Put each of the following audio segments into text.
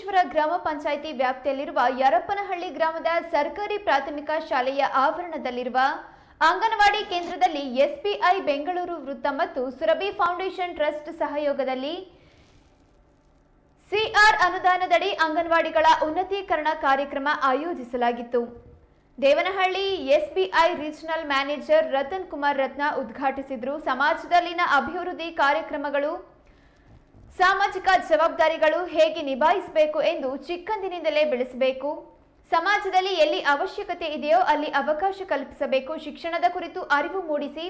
ಬಸವೇಶ್ವರ ಗ್ರಾಮ ಪಂಚಾಯಿತಿ ವ್ಯಾಪ್ತಿಯಲ್ಲಿರುವ ಯರಪ್ಪನಹಳ್ಳಿ ಗ್ರಾಮದ ಸರ್ಕಾರಿ ಪ್ರಾಥಮಿಕ ಶಾಲೆಯ ಆವರಣದಲ್ಲಿರುವ ಅಂಗನವಾಡಿ ಕೇಂದ್ರದಲ್ಲಿ ಎಸ್ಬಿಐ ಬೆಂಗಳೂರು ವೃತ್ತ ಮತ್ತು ಸುರಭಿ ಫೌಂಡೇಶನ್ ಟ್ರಸ್ಟ್ ಸಹಯೋಗದಲ್ಲಿ ಸಿಆರ್ ಅನುದಾನದಡಿ ಅಂಗನವಾಡಿಗಳ ಉನ್ನತೀಕರಣ ಕಾರ್ಯಕ್ರಮ ಆಯೋಜಿಸಲಾಗಿತ್ತು. Devanahalli SBI regional manager Ratan Kumar Ratna ಉದ್ಘಾಟಿಸಿದರು. ಸಮಾಜದಲ್ಲಿನ ಅಭಿವೃದ್ಧಿ ಕಾರ್ಯಕ್ರಮಗಳು, ಸಾಮಾಜಿಕ ಜವಾಬ್ದಾರಿಗಳು ಹೇಗೆ ನಿಭಾಯಿಸಬೇಕು ಎಂದು ಚಿಕ್ಕಂದಿನಿಂದಲೇ ಬೆಳೆಸಬೇಕು. ಸಮಾಜದಲ್ಲಿ ಎಲ್ಲಿ ಅವಶ್ಯಕತೆ ಇದೆಯೋ ಅಲ್ಲಿ ಅವಕಾಶ ಕಲ್ಪಿಸಬೇಕು. ಶಿಕ್ಷಣದ ಕುರಿತು ಅರಿವು ಮೂಡಿಸಿ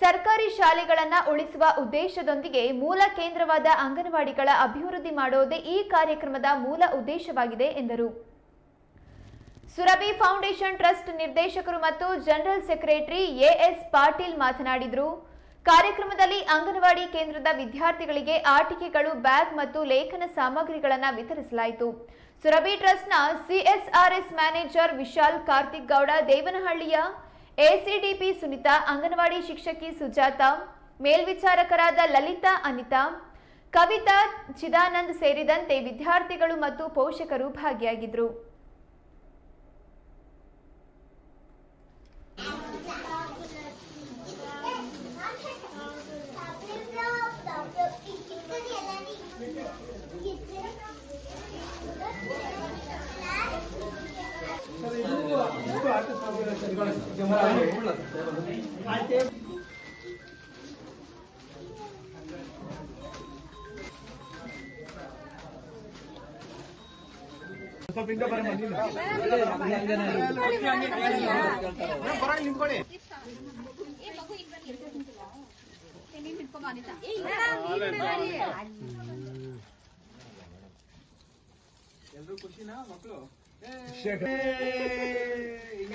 ಸರ್ಕಾರಿ ಶಾಲೆಗಳನ್ನು ಉಳಿಸುವ ಉದ್ದೇಶದೊಂದಿಗೆ ಮೂಲ ಕೇಂದ್ರವಾದ ಅಂಗನವಾಡಿಗಳ ಅಭಿವೃದ್ಧಿ ಮಾಡುವುದೇ ಈ ಕಾರ್ಯಕ್ರಮದ ಮೂಲ ಉದ್ದೇಶವಾಗಿದೆ ಎಂದರು. ಸುರಭಿ ಫೌಂಡೇಶನ್ ಟ್ರಸ್ಟ್ ನಿರ್ದೇಶಕರು ಮತ್ತು ಜನರಲ್ ಸೆಕ್ರೆಟರಿ ಎಎಸ್ ಪಾಟೀಲ್ ಮಾತನಾಡಿದರು. ಕಾರ್ಯಕ್ರಮದಲ್ಲಿ ಅಂಗನವಾಡಿ ಕೇಂದ್ರದ ವಿದ್ಯಾರ್ಥಿಗಳಿಗೆ ಆಟಿಕೆಗಳು, ಬ್ಯಾಗ್ ಮತ್ತು ಲೇಖನ ಸಾಮಗ್ರಿಗಳನ್ನು ವಿತರಿಸಲಾಯಿತು. ಸುರಭಿ ಟ್ರಸ್ಟ್ನ ಸಿಎಸ್ಆರ್ಎಸ್ ಮ್ಯಾನೇಜರ್ ವಿಶಾಲ್ ಕಾರ್ತಿಕ್ ಗೌಡ, ದೇವನಹಳ್ಳಿಯ ಎಸಿಡಿಪಿ ಸುನಿತಾ, ಅಂಗನವಾಡಿ ಶಿಕ್ಷಕಿ ಸುಜಾತ, ಮೇಲ್ವಿಚಾರಕರಾದ ಲಲಿತಾ, ಅನಿತಾ, ಕವಿತಾ, ಚಿದಾನಂದ್ ಸೇರಿದಂತೆ ವಿದ್ಯಾರ್ಥಿಗಳು ಮತ್ತು ಪೋಷಕರು ಭಾಗಿಯಾಗಿದ್ದರು.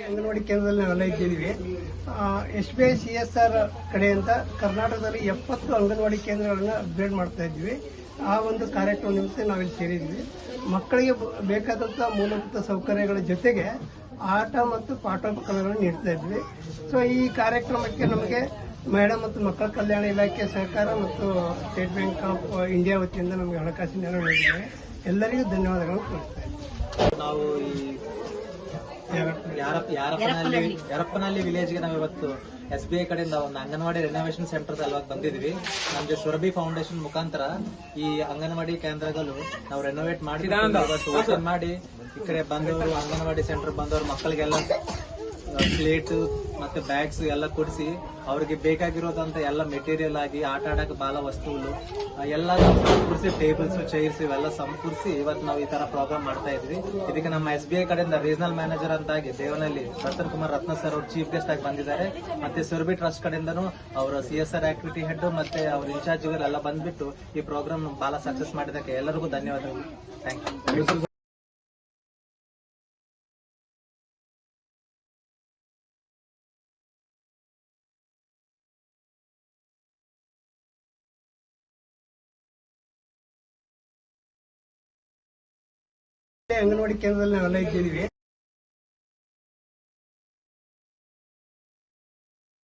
ಅಂಗನವಾಡಿ ಕೇಂದ್ರದಲ್ಲಿ ನಾವೆಲ್ಲ ಇದ್ದೀವಿ. ಎಸ್ಬಿಐ ಸಿಎಸ್ಆರ್ ಕಡೆಯಿಂದ ಕರ್ನಾಟಕದಲ್ಲಿ 70 ಅಂಗನವಾಡಿ ಕೇಂದ್ರಗಳನ್ನ ಅಪ್ಗ್ರೇಡ್ ಮಾಡ್ತಾ ಇದ್ವಿ. ಆ ಒಂದು ಕಾರ್ಯಕ್ರಮ ನಿಮಿತ್ತ ನಾವಿಲ್ಲಿ ಸೇರಿದ್ವಿ. ಮಕ್ಕಳಿಗೆ ಬೇಕಾದಂಥ ಮೂಲಭೂತ ಸೌಕರ್ಯಗಳ ಜೊತೆಗೆ ಆಟ ಮತ್ತು ಪಾಠೋಪಕರಣಗಳನ್ನು ನೀಡ್ತಾ ಇದ್ವಿ. ಸೊ ಈ ಕಾರ್ಯಕ್ರಮಕ್ಕೆ ನಮಗೆ ಮಹಿಳಾ ಮತ್ತು ಮಕ್ಕಳ ಕಲ್ಯಾಣ ಇಲಾಖೆ ಸಹಕಾರ ಮತ್ತು ಸ್ಟೇಟ್ ಬ್ಯಾಂಕ್ ಆಫ್ ಇಂಡಿಯಾ ವತಿಯಿಂದ ನಮಗೆ ಹಣಕಾಸಿನ ನೆರವು ನೀಡಿದ್ದಾರೆ. ಎಲ್ಲರಿಗೂ ಧನ್ಯವಾದಗಳನ್ನು ತಿಳಿಸ್ತಾ ಇದ್ದೀವಿ. ನಾವು ಈ ಯರಪ್ಪನಹಳ್ಳಿ ವಿಲೇಜ್ಗೆ ನಾವು ಇವತ್ತು ಎಸ್ಬಿಐ ಕಡೆಯಿಂದ ಒಂದು ಅಂಗನವಾಡಿ ರೆನೋವೇಷನ್ ಸೆಂಟರ್ ಅಲ್ವಾಗ ಬಂದಿದ್ವಿ. ನಮ್ಗೆ ಸುರಭಿ ಫೌಂಡೇಶನ್ ಮುಖಾಂತರ ಈ ಅಂಗನವಾಡಿ ಕೇಂದ್ರಗಳು ನಾವು ರೆನೋವೇಟ್ ಮಾಡಿ ಈ ಕಡೆ ಬಂದವರು ಅಂಗನವಾಡಿ ಸೆಂಟರ್ ಬಂದವರು ಮಕ್ಕಳಿಗೆಲ್ಲ ಪ್ಲೇಟ್ ಮತ್ತೆ ಬ್ಯಾಗ್ಸ್ ಎಲ್ಲ ಕೊಡಿಸಿ ಅವ್ರಿಗೆ ಬೇಕಾಗಿರೋದಂತ ಎಲ್ಲ ಮೆಟೀರಿಯಲ್ ಆಗಿ ಆಟ ಆಡಕ್ಕೆ ಬಾಲ ವಸ್ತುಗಳು ಎಲ್ಲ ಸಮಕೂರಿಸಿ, ಟೇಬಲ್ಸ್, ಚೈರ್ಸ್ ಇವೆಲ್ಲ ಸಮಕೂರಿಸಿ ಇವತ್ತು ನಾವು ಈ ತರ ಪ್ರೋಗ್ರಾಮ್ ಮಾಡ್ತಾ ಇದ್ವಿ. ಇದಕ್ಕೆ ನಮ್ಮ ಎಸ್ಬಿಐ ಕಡೆಯಿಂದ ರೀಜನಲ್ ಮ್ಯಾನೇಜರ್ ಅಂತಾಗಿ ದೇವನಹಳ್ಳಿ ರತನ್ ಕುಮಾರ್ ರತ್ನ ಸರ್ ಅವರು ಚೀಫ್ ಗೆಸ್ಟ್ ಆಗಿ ಬಂದಿದ್ದಾರೆ. ಮತ್ತೆ ಸುರಭಿ ಟ್ರಸ್ಟ್ ಕಡೆಯಿಂದನೂ ಅವರ ಸಿಎಸ್ಆರ್ ಆಕ್ಟಿವಿಟಿ ಹೆಡ್ ಮತ್ತೆ ಅವ್ರ ಇನ್ಚಾರ್ಜ್ ಎಲ್ಲ ಬಂದ್ಬಿಟ್ಟು ಈ ಪ್ರೋಗ್ರಾಮ್ ಬಹಳ ಸಕ್ಸಸ್ ಮಾಡಿದಕ್ಕೆ ಎಲ್ಲರಿಗೂ ಧನ್ಯವಾದಗಳು. Thank you. ಅಂಗನವಾಡಿ ಕೇಂದ್ರದಲ್ಲಿ ನಾವೆಲ್ಲ ಇದ್ದೀವಿ.